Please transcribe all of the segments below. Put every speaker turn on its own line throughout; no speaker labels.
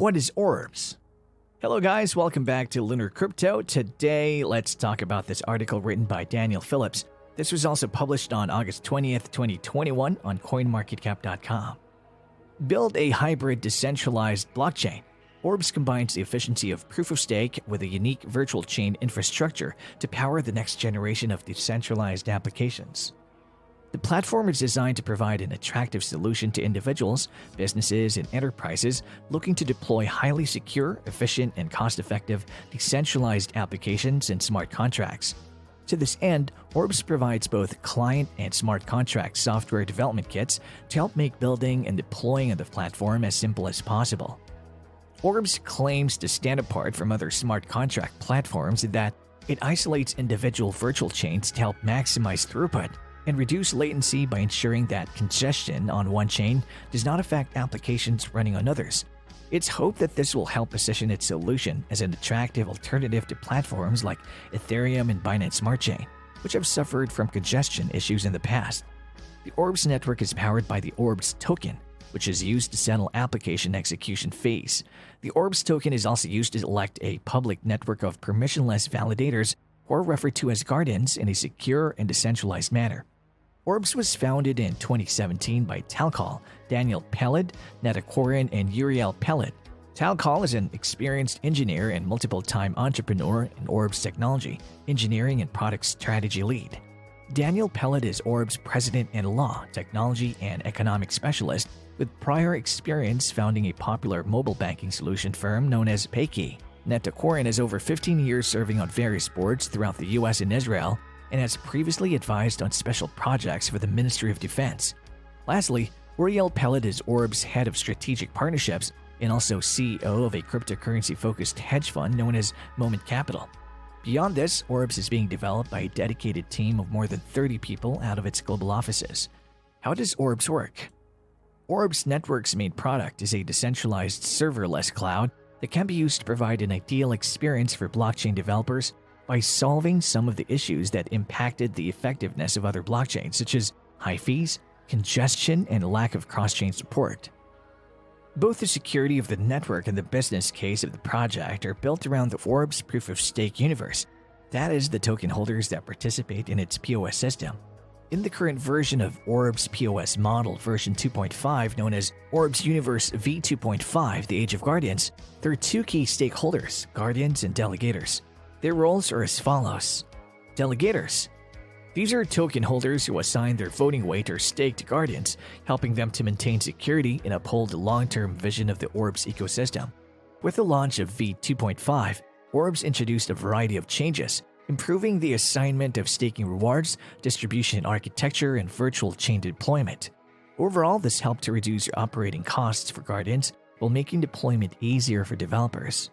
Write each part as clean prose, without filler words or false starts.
What is Orbs? Hello guys, welcome back to Lunar Crypto. Today, let's talk about this article written by Daniel Phillips. This was also published on August 20th, 2021 on coinmarketcap.com. Build a hybrid decentralized blockchain. Orbs combines the efficiency of proof-of-stake with a unique virtual chain infrastructure to power the next generation of decentralized applications. The platform is designed to provide an attractive solution to individuals, businesses, and enterprises looking to deploy highly secure, efficient, and cost-effective decentralized applications and smart contracts. To this end, Orbs provides both client and smart contract software development kits to help make building and deploying of the platform as simple as possible. Orbs claims to stand apart from other smart contract platforms in that it isolates individual virtual chains to help maximize throughput and reduce latency by ensuring that congestion on one chain does not affect applications running on others. It's hoped that this will help position its solution as an attractive alternative to platforms like Ethereum and Binance Smart Chain, which have suffered from congestion issues in the past. The Orbs network is powered by the Orbs token, which is used to settle application execution fees. The Orbs token is also used to elect a public network of permissionless validators, or referred to as guardians, in a secure and decentralized manner. Orbs was founded in 2017 by Talcall, Daniel Peled, Neta Koren, and Uriel Peled. Talcall is an experienced engineer and multiple-time entrepreneur in Orbs technology, engineering, and product strategy lead. Daniel Peled is Orbs president and law, technology, and economic specialist with prior experience founding a popular mobile banking solution firm known as Paykey. Neta Koren has over 15 years serving on various boards throughout the US and Israel, and has previously advised on special projects for the Ministry of Defense. Lastly, Uriel Peled is Orbs' head of strategic partnerships and also CEO of a cryptocurrency-focused hedge fund known as Moment Capital. Beyond this, Orbs is being developed by a dedicated team of more than 30 people out of its global offices. How does Orbs work? Orbs Network's main product is a decentralized serverless cloud that can be used to provide an ideal experience for blockchain developers by solving some of the issues that impacted the effectiveness of other blockchains, such as high fees, congestion, and a lack of cross-chain support. Both the security of the network and the business case of the project are built around the Orbs proof-of-stake universe, that is, the token holders that participate in its POS system. In the current version of Orbs POS model version 2.5, known as Orbs Universe v2.5, the Age of Guardians, there are two key stakeholders, guardians and delegators. Their roles are as follows. Delegators. These are token holders who assign their voting weight or stake to guardians, helping them to maintain security and uphold the long-term vision of the Orbs ecosystem. With the launch of v2.5, Orbs introduced a variety of changes, improving the assignment of staking rewards, distribution architecture, and virtual chain deployment. Overall, this helped to reduce your operating costs for guardians while making deployment easier for developers.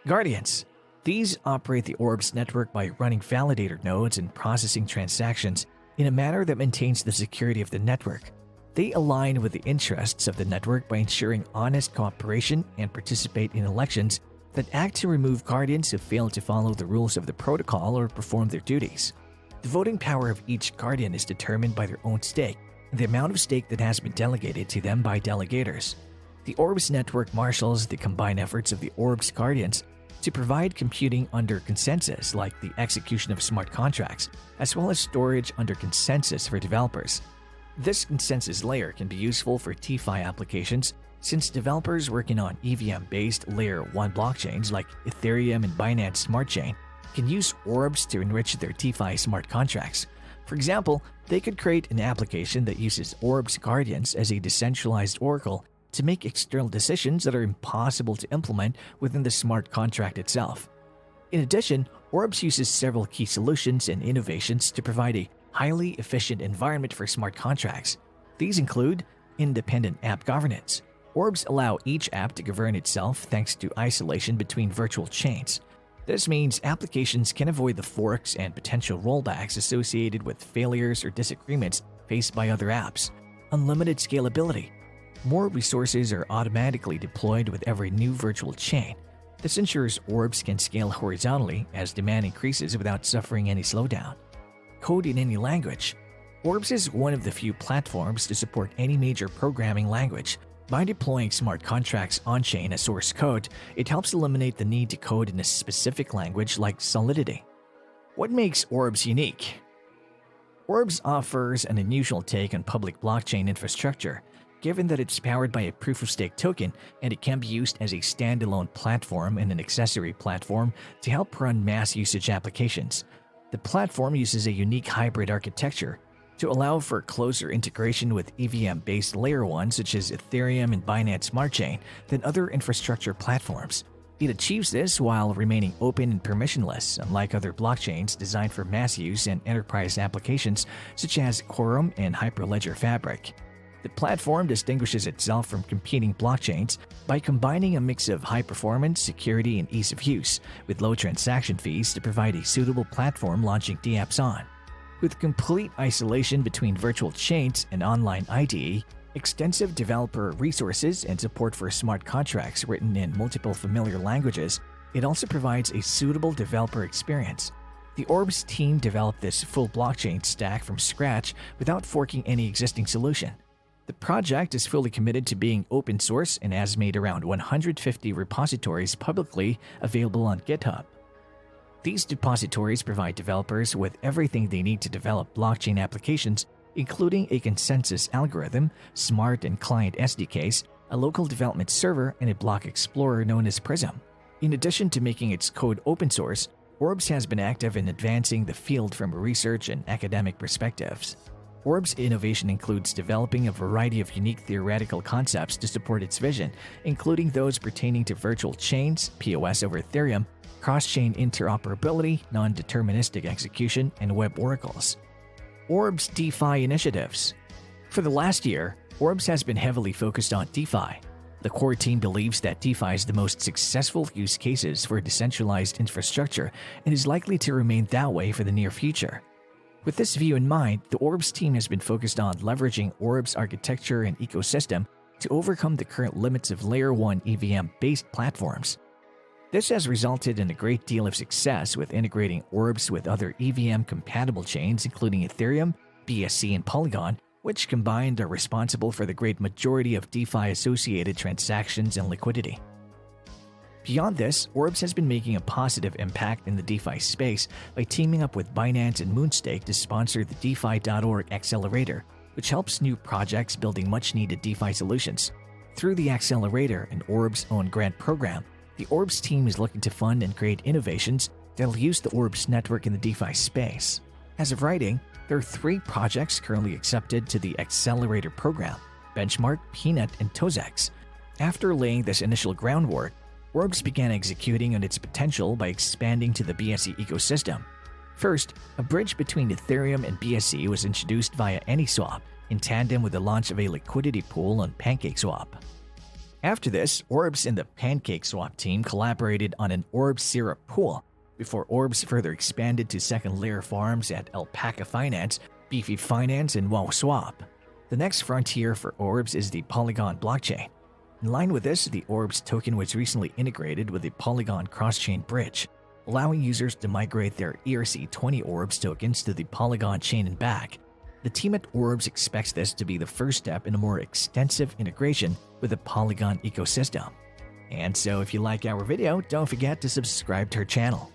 Guardians. These operate the Orbs network by running validator nodes and processing transactions in a manner that maintains the security of the network. They align with the interests of the network by ensuring honest cooperation and participate in elections that act to remove guardians who fail to follow the rules of the protocol or perform their duties. The voting power of each guardian is determined by their own stake and the amount of stake that has been delegated to them by delegators. The Orbs network marshals the combined efforts of the Orbs guardians to provide computing under consensus, like the execution of smart contracts, as well as storage under consensus for developers. This consensus layer can be useful for DeFi applications, since developers working on EVM-based Layer 1 blockchains like Ethereum and Binance Smart Chain can use Orbs to enrich their DeFi smart contracts. For example, they could create an application that uses Orbs Guardians as a decentralized oracle to make external decisions that are impossible to implement within the smart contract itself. In addition, Orbs uses several key solutions and innovations to provide a highly efficient environment for smart contracts. These include independent app governance. Orbs allow each app to govern itself thanks to isolation between virtual chains. This means applications can avoid the forks and potential rollbacks associated with failures or disagreements faced by other apps. Unlimited scalability. More resources are automatically deployed with every new virtual chain. This ensures Orbs can scale horizontally as demand increases without suffering any slowdown. Code in any language. Orbs is one of the few platforms to support any major programming language. By deploying smart contracts on-chain as source code, it helps eliminate the need to code in a specific language like Solidity. What makes Orbs unique? Orbs offers an unusual take on public blockchain infrastructure, given that it's powered by a proof-of-stake token and it can be used as a standalone platform and an accessory platform to help run mass usage applications. The platform uses a unique hybrid architecture to allow for closer integration with EVM-based Layer 1 such as Ethereum and Binance Smart Chain than other infrastructure platforms. It achieves this while remaining open and permissionless, unlike other blockchains designed for mass use and enterprise applications such as Quorum and Hyperledger Fabric. The platform distinguishes itself from competing blockchains by combining a mix of high performance, security, and ease of use, with low transaction fees to provide a suitable platform launching dApps on. With complete isolation between virtual chains and online IDE, extensive developer resources, and support for smart contracts written in multiple familiar languages, it also provides a suitable developer experience. The Orbs team developed this full blockchain stack from scratch without forking any existing solution. The project is fully committed to being open source and has made around 150 repositories publicly available on GitHub. These depositories provide developers with everything they need to develop blockchain applications, including a consensus algorithm, smart and client SDKs, a local development server, and a block explorer known as Prism. In addition to making its code open source, Orbs has been active in advancing the field from research and academic perspectives. Orbs' innovation includes developing a variety of unique theoretical concepts to support its vision, including those pertaining to virtual chains, POS over Ethereum, cross-chain interoperability, non-deterministic execution, and web oracles. Orbs' DeFi initiatives. For the last year, Orbs has been heavily focused on DeFi. The core team believes that DeFi is the most successful use cases for decentralized infrastructure and is likely to remain that way for the near future. With this view in mind, the Orbs team has been focused on leveraging Orbs' architecture and ecosystem to overcome the current limits of Layer 1 EVM-based platforms. This has resulted in a great deal of success with integrating Orbs with other EVM-compatible chains including Ethereum, BSC, and Polygon, which combined are responsible for the great majority of DeFi-associated transactions and liquidity. Beyond this, Orbs has been making a positive impact in the DeFi space by teaming up with Binance and Moonstake to sponsor the DeFi.org Accelerator, which helps new projects building much-needed DeFi solutions. Through the Accelerator and Orbs' own grant program, the Orbs team is looking to fund and create innovations that will use the Orbs network in the DeFi space. As of writing, there are 3 projects currently accepted to the Accelerator program: Benchmark, Peanut, and Tozex. After laying this initial groundwork, Orbs began executing on its potential by expanding to the BSC ecosystem. First, a bridge between Ethereum and BSC was introduced via AnySwap in tandem with the launch of a liquidity pool on PancakeSwap. After this, Orbs and the PancakeSwap team collaborated on an Orbs syrup pool, before Orbs further expanded to second-layer farms at Alpaca Finance, Beefy Finance, and WowSwap. The next frontier for Orbs is the Polygon blockchain. In line with this, the Orbs token was recently integrated with the Polygon cross-chain bridge, allowing users to migrate their ERC20 Orbs tokens to the Polygon chain and back. The team at Orbs expects this to be the first step in a more extensive integration with the Polygon ecosystem. And so if you like our video, don't forget to subscribe to our channel.